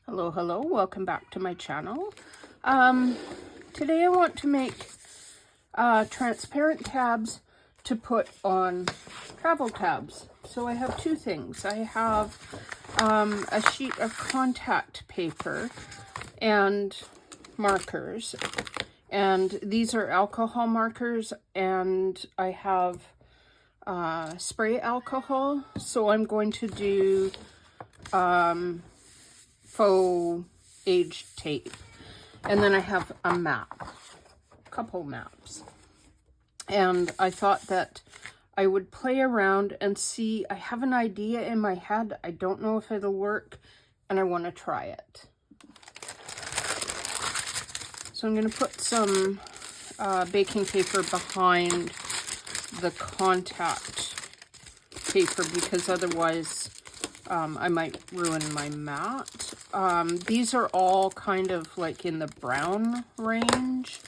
Hello, hello, welcome back to my channel. Today I want to make transparent tabs to put on travel tabs. So I have two things. I have a sheet of contact paper and markers. And these are alcohol markers, and I have spray alcohol. So I'm going to do faux aged tape. And then I have a map, a couple maps. And I thought that I would play around and see. I have an idea in my head. I don't know if it'll work, and I want to try it. So I'm going to put some baking paper behind the contact paper because otherwise I might ruin my mat. These are all kind of like in the brown range.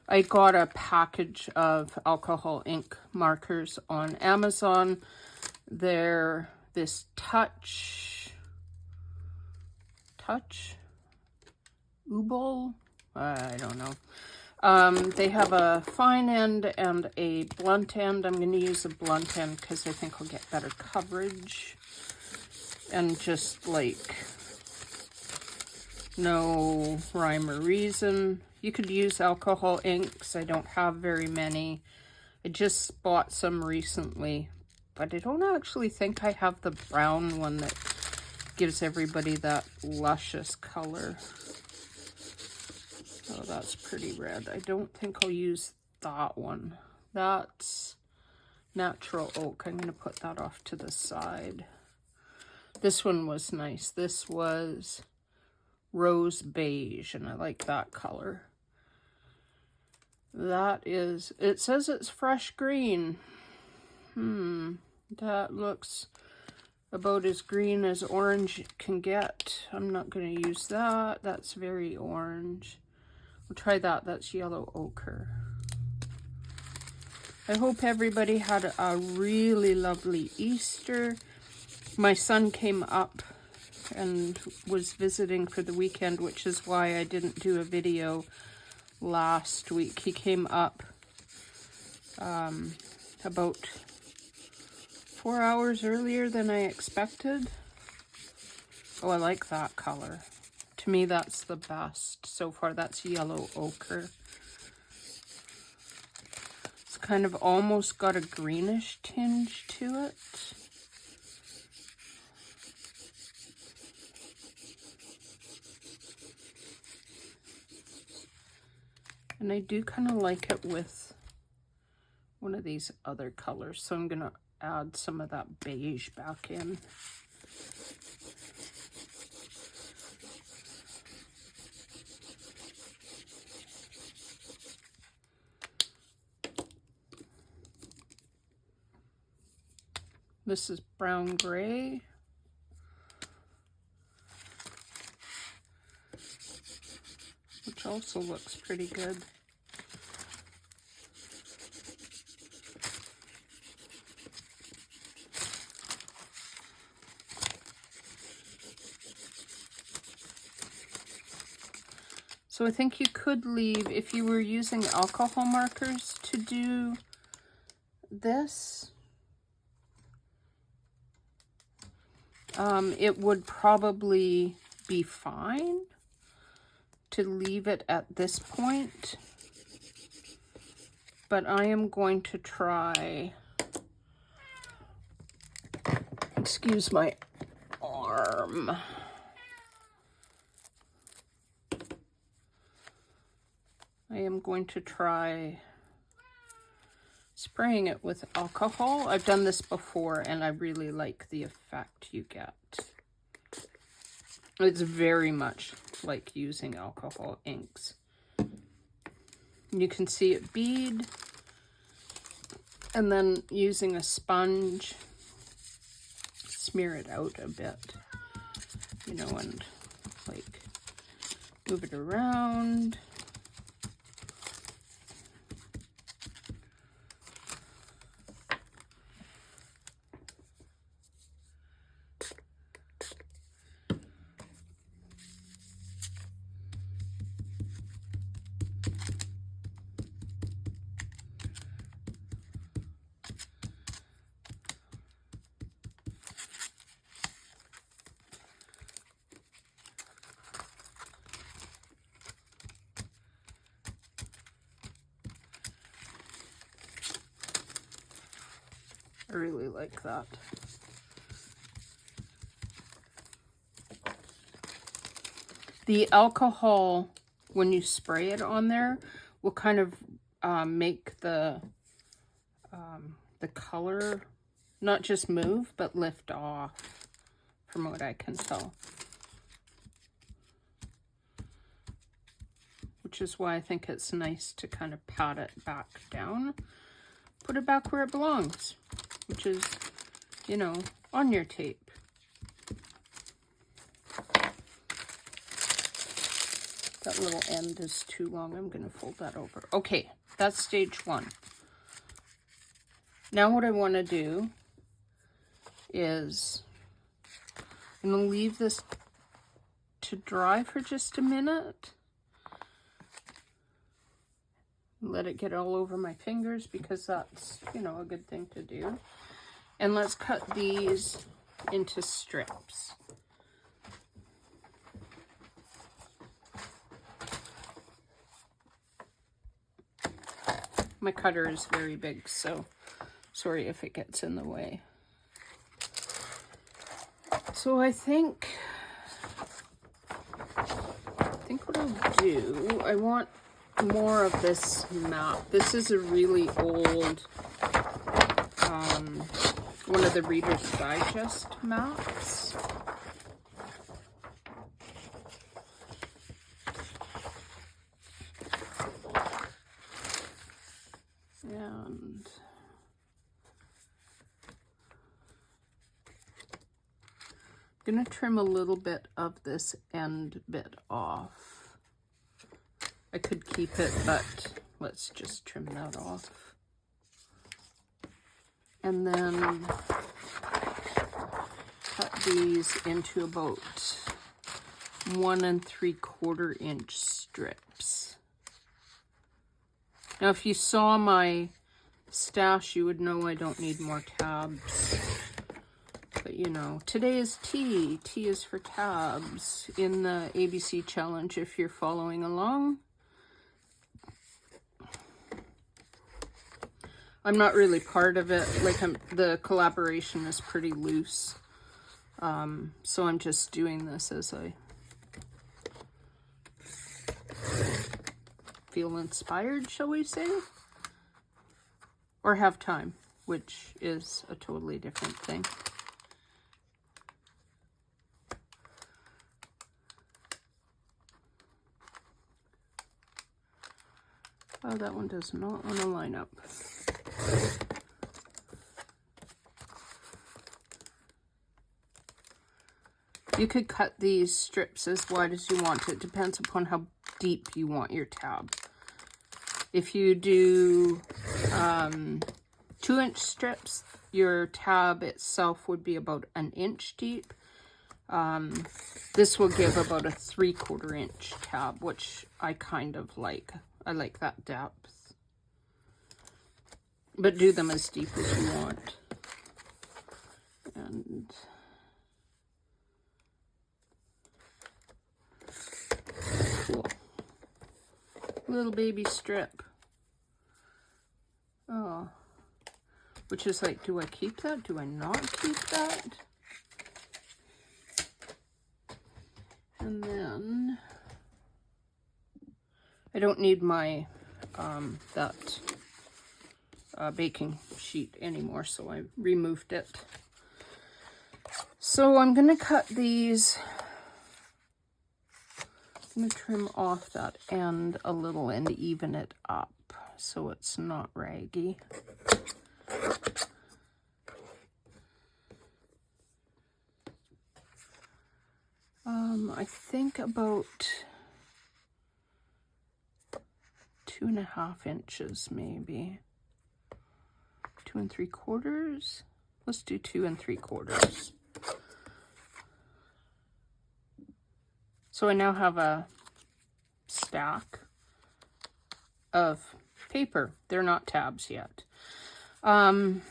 I got a package of alcohol ink markers on Amazon. They're this touch Ubol? I don't know. They have a fine end and a blunt end. I'm going to use a blunt end because I think I'll get better coverage. And just like no rhyme or reason. You could use alcohol inks. I don't have very many. I just bought some recently, but I don't actually think I have the brown one that gives everybody that luscious color. Oh, that's pretty red. I don't think I'll use that one. That's natural oak. I'm going to put that off to the side. This one was nice. This was rose beige, and I like that color. That is, it says it's fresh green. That looks about as green as orange can get. I'm not going to use that. That's very orange. We'll try that. That's yellow ochre. I hope everybody had a really lovely Easter. My son came up and was visiting for the weekend, which is why I didn't do a video last week. He came up about 4 hours earlier than I expected. Oh, I like that color. To me, that's the best so far. That's yellow ochre. It's kind of almost got a greenish tinge to it. And I do kind of like it with one of these other colors. So I'm going to add some of that beige back in. This is brown gray. Which also looks pretty good. So I think you could leave, if you were using alcohol markers to do this, it would probably be fine to leave it at this point. But I am going to try, excuse my arm. I am going to try spraying it with alcohol. I've done this before and I really like the effect you get. It's very much like using alcohol inks. You can see it bead, and then using a sponge, smear it out a bit, you know, and like move it around. like that. The alcohol, when you spray it on there, will kind of make the color not just move, but lift off, from what I can tell. Which is why I think it's nice to kind of pat it back down. Put it back where it belongs, which is, you know, on your tape. That little end is too long. I'm going to fold that over. Okay, that's stage one. Now what I want to do is I'm going to leave this to dry for just a minute. Let it get all over my fingers because that's, you know, a good thing to do. And let's cut these into strips. My cutter is very big, so sorry if it gets in the way. So I think what I'll do, I want more of this map. This is a really old, one of the Reader's Digest maps. And I'm going to trim a little bit of this end bit off. I could keep it, but let's just trim that off. And then cut these into about 1 3/4 inch strips. Now, if you saw my stash, you would know I don't need more tabs. But, you know, today is T. T is for tabs in the ABC challenge if you're following along. I'm not really part of it. Like, the collaboration is pretty loose. So I'm just doing this as I feel inspired, shall we say? Or have time, which is a totally different thing. Oh, that one does not want to line up. You could cut these strips as wide as you want. It depends upon how deep you want your tab. If you do 2-inch strips, your tab itself would be about 1 inch deep. This will give about a 3/4 inch tab, which I kind of like. I like that depth. But do them as deep as you want. And cool. Little baby strip. Oh. Which is like, do I keep that? Do I not keep that? And then I don't need my that baking sheet anymore, so I removed it. So I'm going to cut these. I'm going to trim off that end a little and even it up so it's not raggy. I think about 2.5 inches, maybe 2 3/4. Let's do 2 3/4. So I now have a stack of paper. They're not tabs yet. When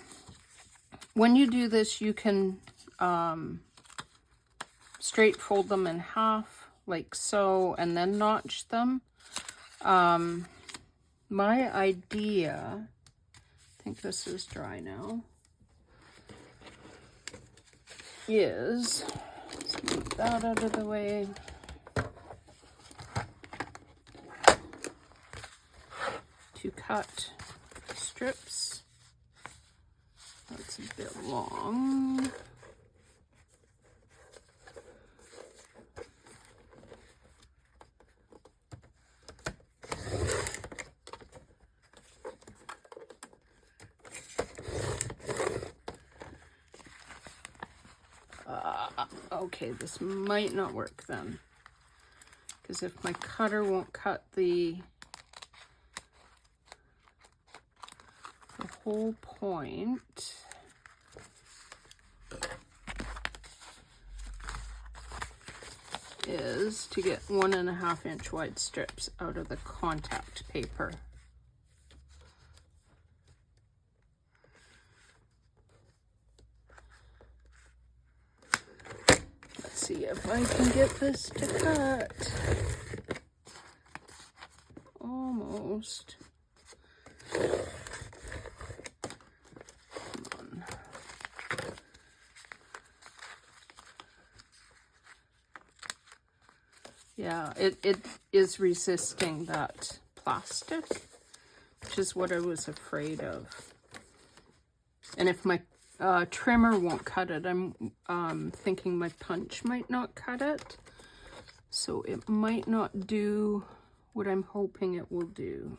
you do this, you can straight fold them in half, like so, and then notch them. My idea, I think this is dry now. is, let's move that out of the way. To cut strips. That's a bit long. Okay, this might not work then, because if my cutter won't cut the whole point, is to get 1.5 inch wide strips out of the contact paper. Let's see if I can get this to cut. Almost. Come on. Yeah, it is resisting that plastic, which is what I was afraid of. And if my trimmer won't cut it, I'm thinking my punch might not cut it. So it might not do what I'm hoping it will do.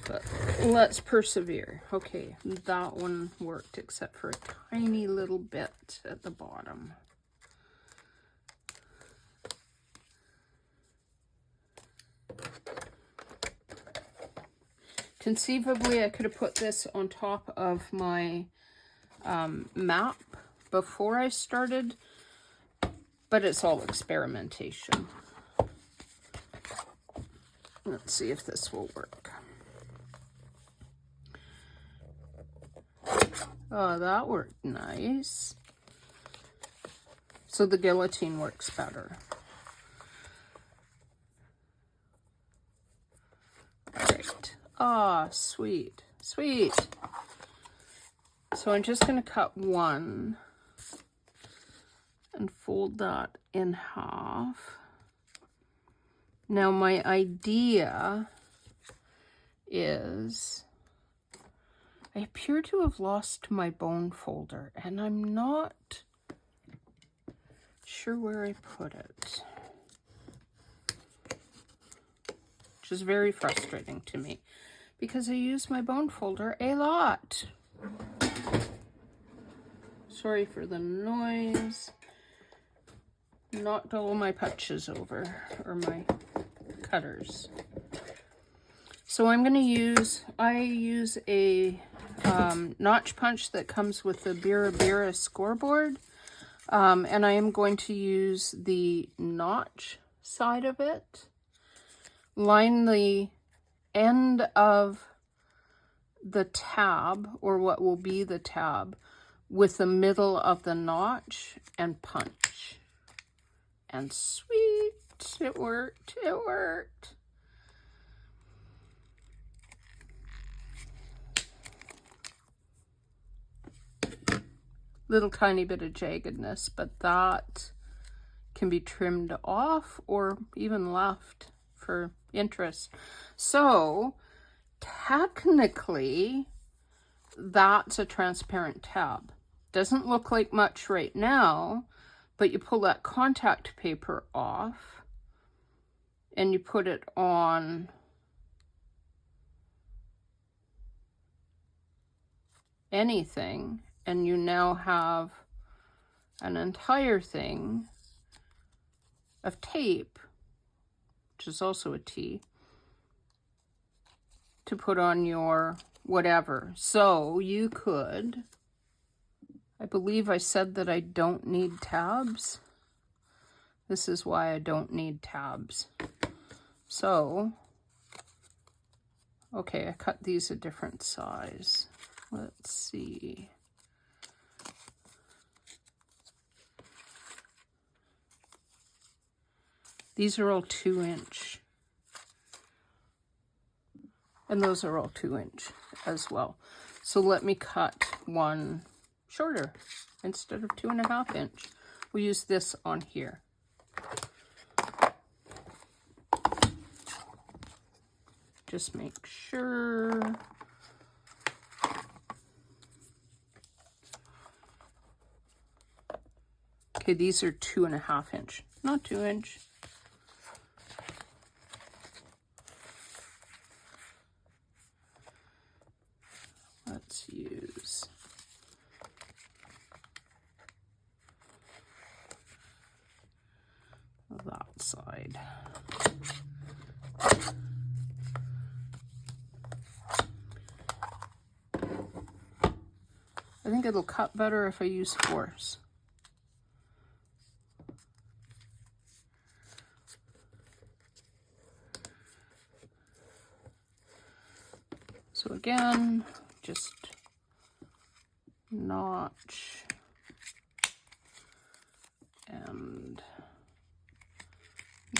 But let's persevere. Okay, that one worked except for a tiny little bit at the bottom. Conceivably, I could have put this on top of my map before I started, but it's all experimentation. Let's see if this will work. Oh, that worked nice. So the guillotine works better. Great. Ah, sweet, sweet. So I'm just going to cut one and fold that in half. Now my idea is, I appear to have lost my bone folder, and I'm not sure where I put it, which is very frustrating to me because I use my bone folder a lot. Sorry for the noise. Knocked all my punches over, or my cutters. So I'm going to use, I use a notch punch that comes with the Bira Bira scoreboard. And I am going to use the notch side of it. Line the end of the tab, or what will be the tab, with the middle of the notch and punch. And sweet, it worked, it worked. Little tiny bit of jaggedness, but that can be trimmed off or even left for interest. So technically that's a transparent tab. Doesn't look like much right now, but you pull that contact paper off and you put it on anything, and you now have an entire thing of tape, which is also a T, to put on your whatever. So you could, I believe I said that I don't need tabs. This is why I don't need tabs. So, okay, I cut these a different size. Let's see. These are all 2 inch. And those are all 2 inch as well. So let me cut one shorter. Instead of 2.5 inch, we use this on here. Just make sure. Okay, these are 2.5 inch, not 2 inch. Let's use that side. I think it'll cut better if I use force. So again, just notch and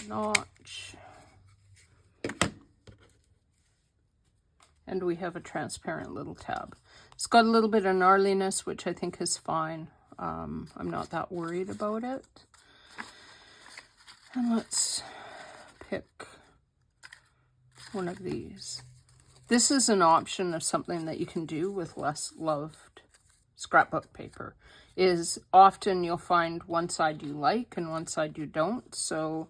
notch. And we have a transparent little tab. It's got a little bit of gnarliness, which I think is fine. I'm not that worried about it. And let's pick one of these. This is an option of something that you can do with less loved scrapbook paper. Is often you'll find one side you like and one side you don't. So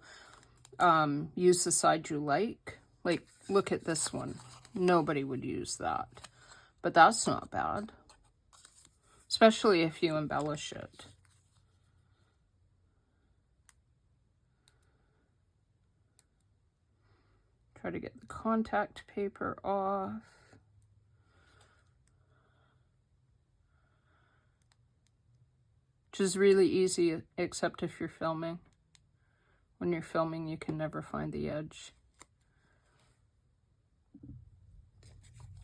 use the side you like. Like, look at this one. Nobody would use that. But that's not bad. Especially if you embellish it. Try to get the contact paper off. Which is really easy, except if you're filming. When you're filming, you can never find the edge.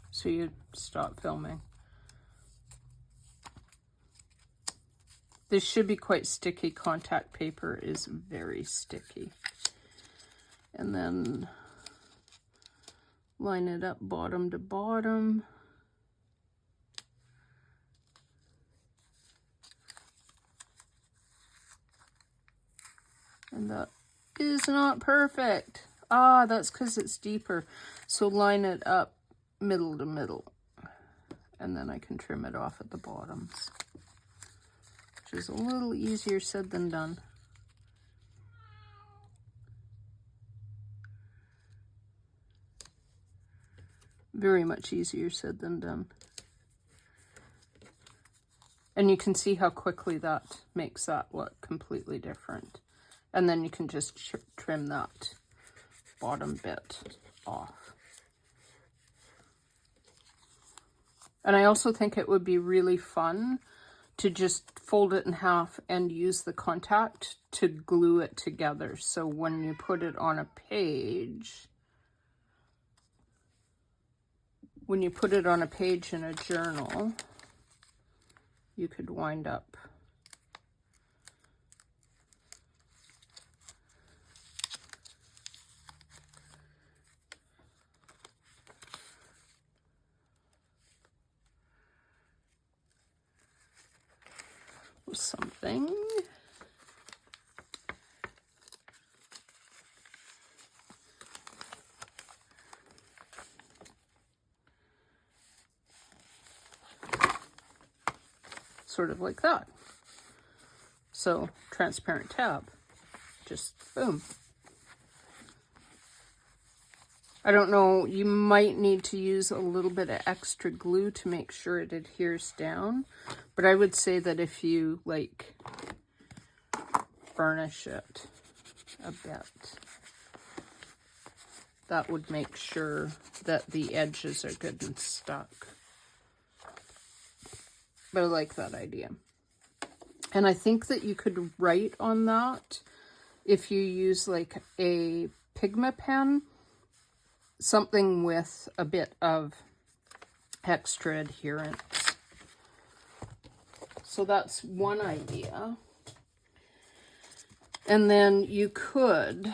So you stop filming. This should be quite sticky. Contact paper is very sticky. And then line it up bottom to bottom. And that is not perfect. Ah, that's because it's deeper. So line it up middle to middle. And then I can trim it off at the bottoms. Which is a little easier said than done. Very much easier said than done. And you can see how quickly that makes that look completely different. And then you can just trim that bottom bit off. And I also think it would be really fun to just fold it in half and use the contact to glue it together. So when you put it on a page, in a journal, you could wind up with something. Sort of like that. So, transparent tab. Just boom. I don't know, you might need to use a little bit of extra glue to make sure it adheres down. But I would say that if you, like, burnish it a bit, that would make sure that the edges are good and stuck. But I like that idea. And I think that you could write on that if you use like a Pigma pen, something with a bit of extra adherence. So that's one idea. And then you could,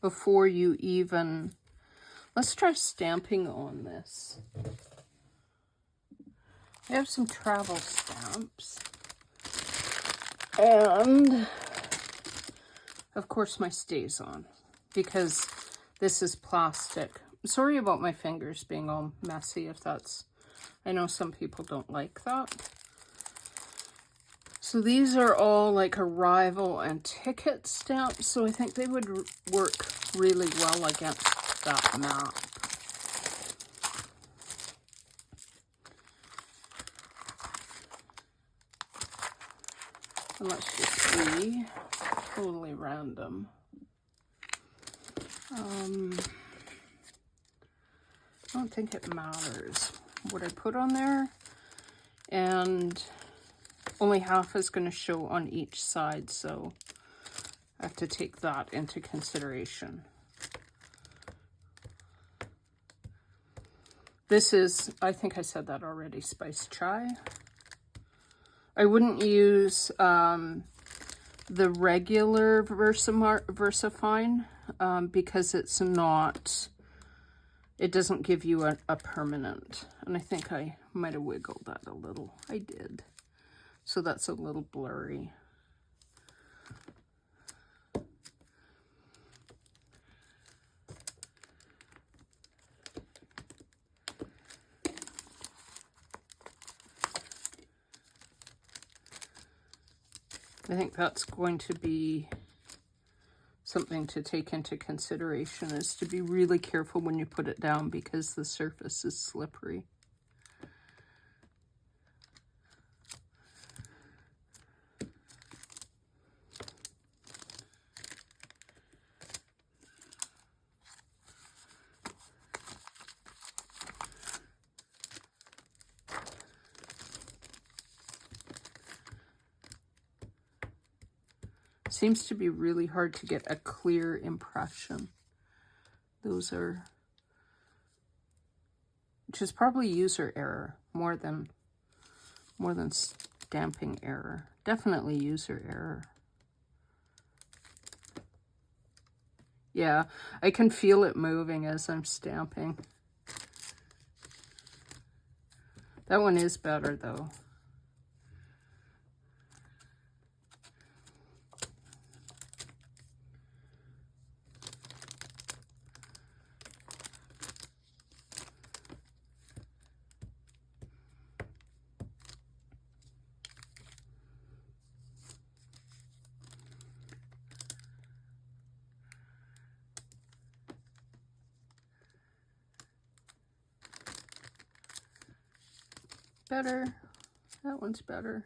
before you even, let's try stamping on this. I have some travel stamps. And, of course, my StazOn, because this is plastic. Sorry about my fingers being all messy, if that's... I know some people don't like that. So these are all like arrival and ticket stamps, so I think they would work really well against that map. And let's just be totally random. I don't think it matters what I put on there, and only half is going to show on each side, so I have to take that into consideration. This is, I think I said that already, Spiced Chai. I wouldn't use the regular VersaFine because it's not, it doesn't give you a permanent. And I think I might have wiggled that a little. I did. So that's a little blurry. I think that's going to be something to take into consideration, is to be really careful when you put it down because the surface is slippery. Seems to be really hard to get a clear impression. Those are, which is probably user error more than stamping error. Definitely user error. Yeah, I can feel it moving as I'm stamping. That one is better though. Better. That one's better.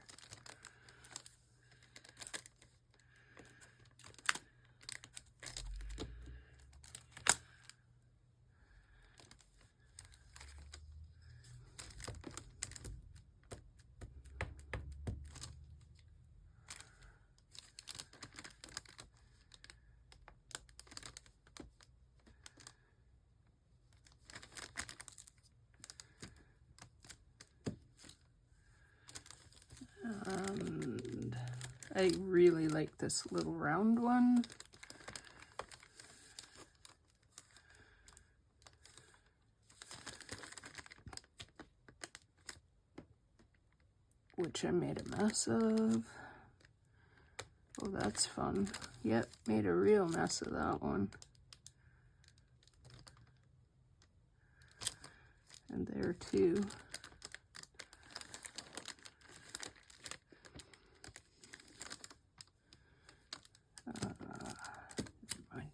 And I really like this little round one. Which I made a mess of. Oh, that's fun. Yep, made a real mess of that one. And there too. Never mind.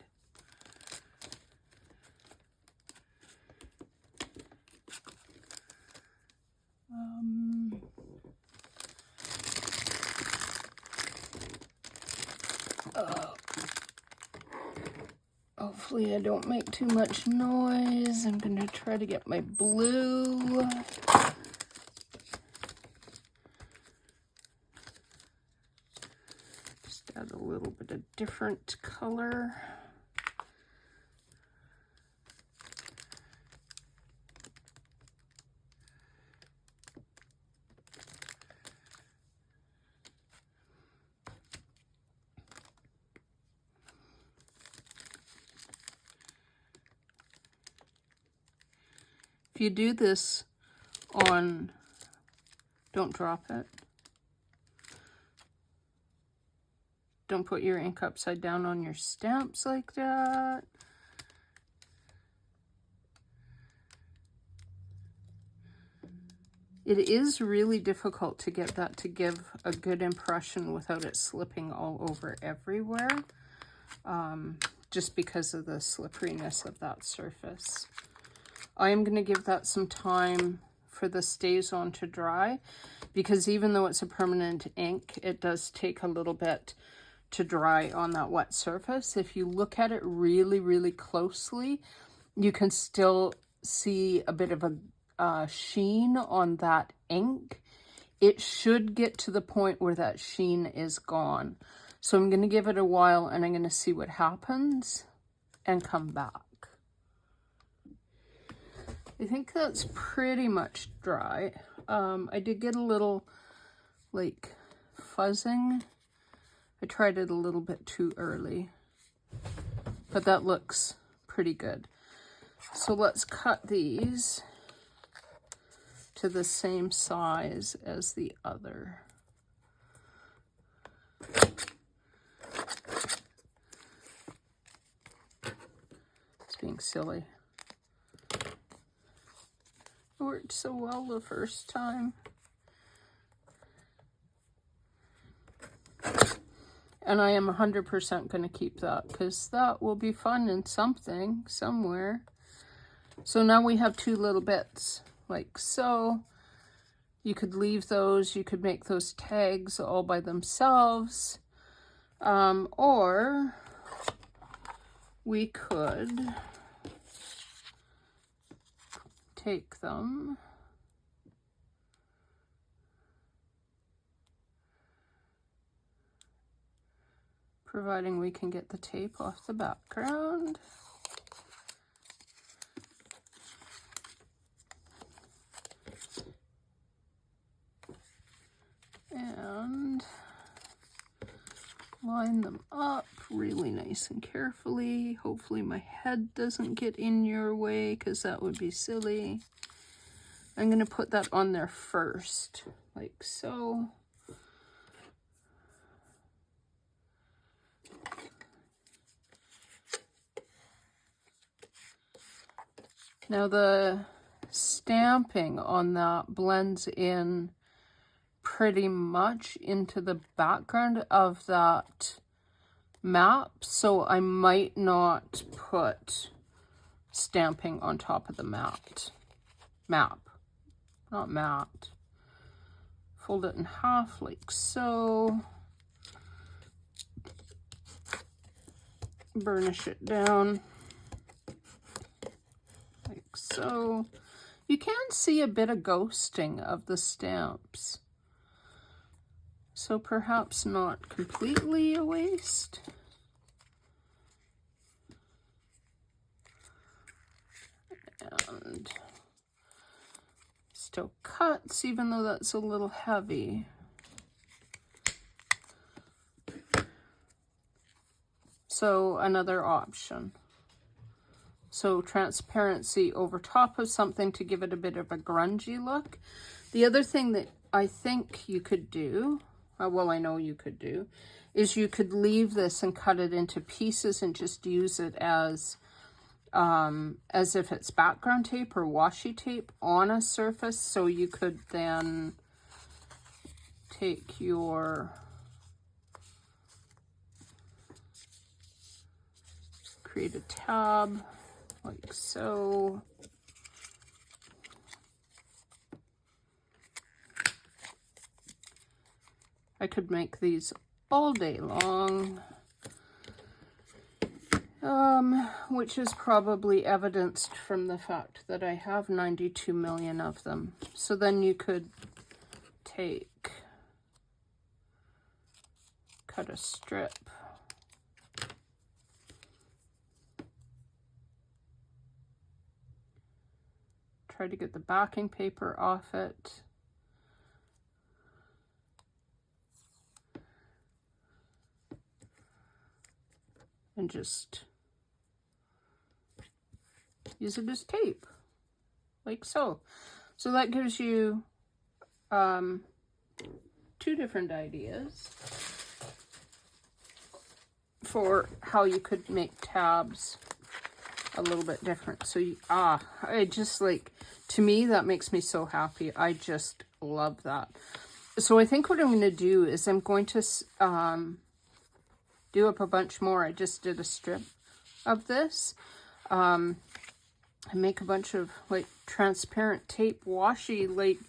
Hopefully I don't make too much noise. I'm gonna try to get my blue. Just add a little bit of different color. If you do this on Don't drop it. Don't put your ink upside down on your stamps like that. It is really difficult to get that to give a good impression without it slipping all over everywhere, just because of the slipperiness of that surface. I am going to give that some time for the StazOn to dry, because even though it's a permanent ink, it does take a little bit to dry on that wet surface. If you look at it really, really closely, you can still see a bit of a sheen on that ink. It should get to the point where that sheen is gone. So I'm going to give it a while and I'm going to see what happens and come back. I think that's pretty much dry. I did get a little like fuzzing. I tried it a little bit too early, but that looks pretty good. So let's cut these to the same size as the other. It's being silly. It worked so well the first time. And I am 100% going to keep that, because that will be fun in something, somewhere. So now we have two little bits, like so. You could leave those, you could make those tags all by themselves. Or we could take them, providing we can get the tape off the background. And line them up really nice and carefully. Hopefully my head doesn't get in your way, because that would be silly. I'm going to put that on there first, like so. Now the stamping on that blends in pretty much into the background of that map, so I might not put stamping on top of the not matte. Fold it in half like so. Burnish it down like so. You can see a bit of ghosting of the stamps, so perhaps not completely a waste. And still cuts, even though that's a little heavy. So another option. So transparency over top of something to give it a bit of a grungy look. The other thing that I think you could do, well, I know you could do, is you could leave this and cut it into pieces and just use it as if it's background tape or washi tape on a surface. So you could then take your create a tab like so. I could make these all day long, which is probably evidenced from the fact that I have 92 million of them. So then you could cut a strip. Try to get the backing paper off it. And just use it as tape, like so. So that gives you two different ideas for how you could make tabs a little bit different. So I just like, to me, that makes me so happy. I just love that. So I think what I'm going to do is I'm going to do up a bunch more. I just did a strip of this. I make a bunch of like transparent tape washi like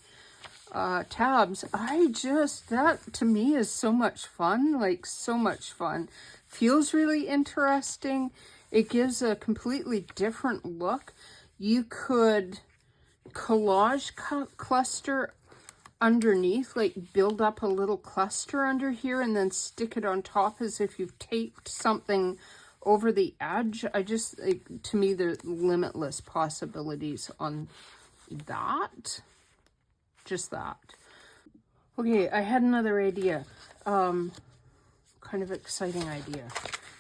tabs. That to me is so much fun, like so much fun. Feels really interesting. It gives a completely different look. You could collage cluster underneath, like build up a little cluster under here and then stick it on top as if you've taped something over the edge. I just, like, to me, there's limitless possibilities on that. Just that. Okay, I had another idea. Kind of exciting idea.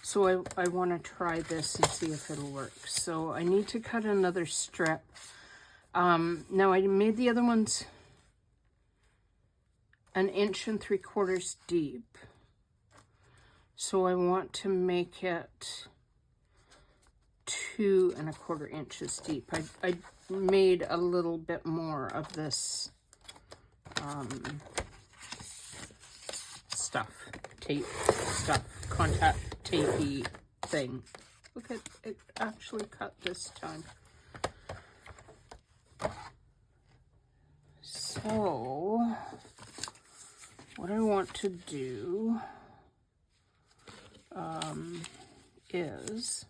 So I want to try this and see if it'll work. So I need to cut another strip. Now I made the other ones 1 3/4 inches deep. So I want to make it 2 1/4 inches deep. I made a little bit more of this contact tapey thing. Look at it, actually cut this time. So what I want to do is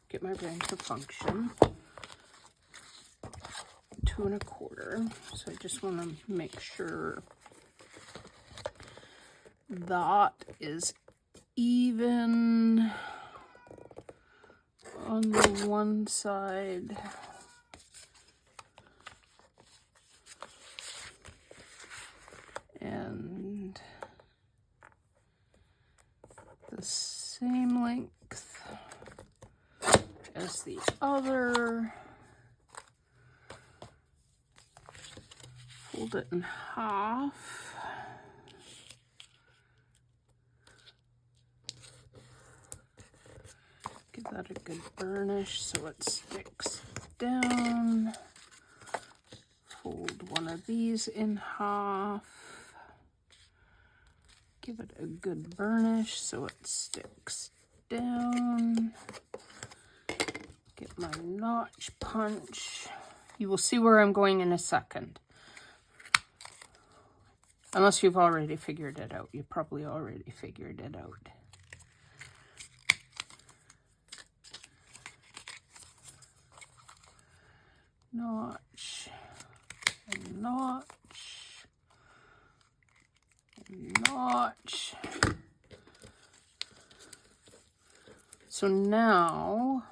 get my brain to function. 2 1/4. So I just want to make sure that is even on the one side. And the same length as the other. Fold it in half. Give that a good burnish so it sticks down. Fold one of these in half. Give it a good burnish so it sticks down. Get my notch punch. You will see where I'm going in a second. Unless you've already figured it out. You probably already figured it out. Notch, and notch, and notch. So now,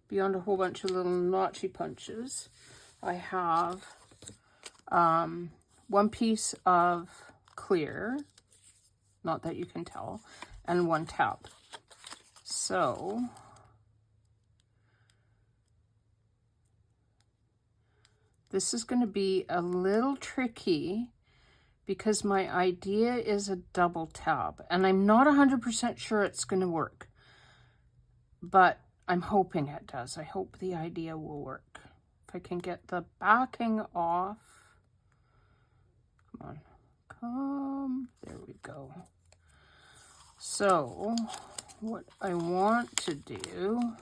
beyond a whole bunch of little notchy punches, I have 1 piece of clear, not that you can tell, and 1 tab. So this is going to be a little tricky because my idea is a double tab, and I'm not 100% sure it's going to work, but I'm hoping it does. I hope the idea will work. If I can get the backing off. Come on, come, there we go. So what I want to do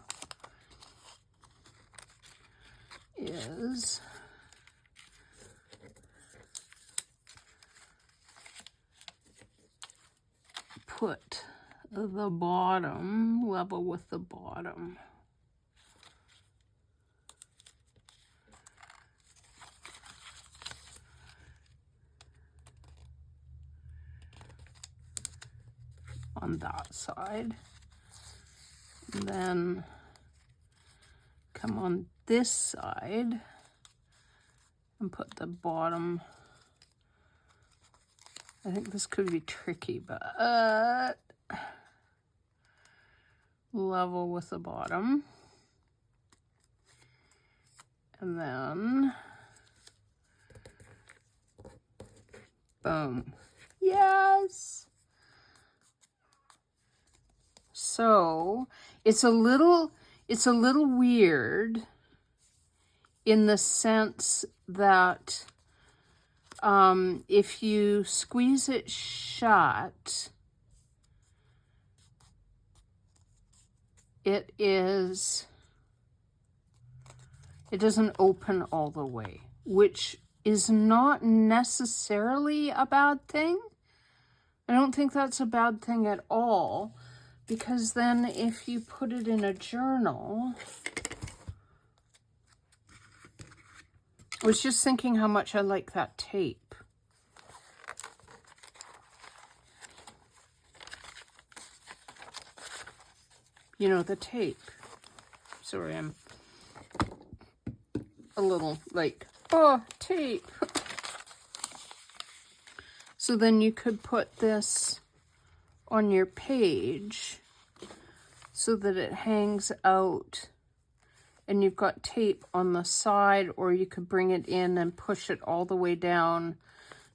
is put the bottom level with the bottom. On that side. And then come on this side and put the bottom. I think this could be tricky, but level with the bottom. And then Boom. Yes. So it's a little weird in the sense that if you squeeze it shut, it doesn't open all the way, which is not necessarily a bad thing. I don't think that's a bad thing at all, because then if you put it in a journal, I was just thinking how much I like that tape. You know, the tape. Sorry, I'm a little like, oh, tape. So then you could put this on your page so that it hangs out and you've got tape on the side, or you could bring it in and push it all the way down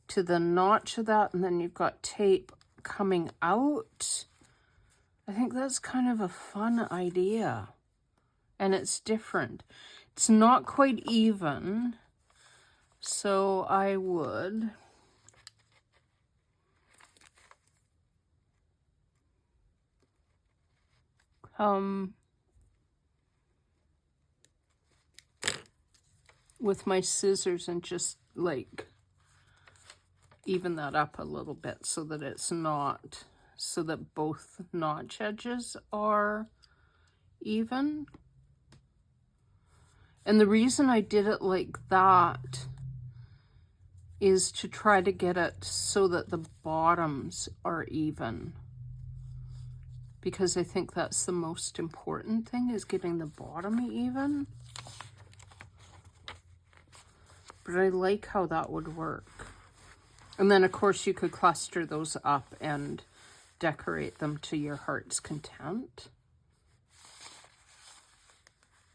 to the notch of that, and then you've got tape coming out. I think that's kind of a fun idea, and it's different. It's not quite even, so I would with my scissors and just like even that up a little bit so that it's not, so that both notch edges are even. And the reason I did it like that is to try to get it so that the bottoms are even, because I think that's the most important thing, is getting the bottom even. But I like how that would work. And then of course you could cluster those up and decorate them to your heart's content.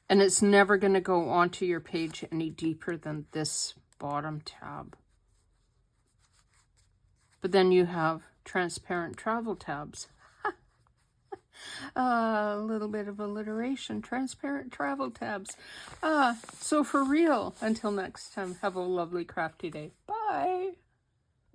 And it's never going to go onto your page any deeper than this bottom tab. But then you have transparent travel tabs. A little bit of alliteration. Transparent travel tabs. So for real, until next time, have a lovely crafty day. Bye.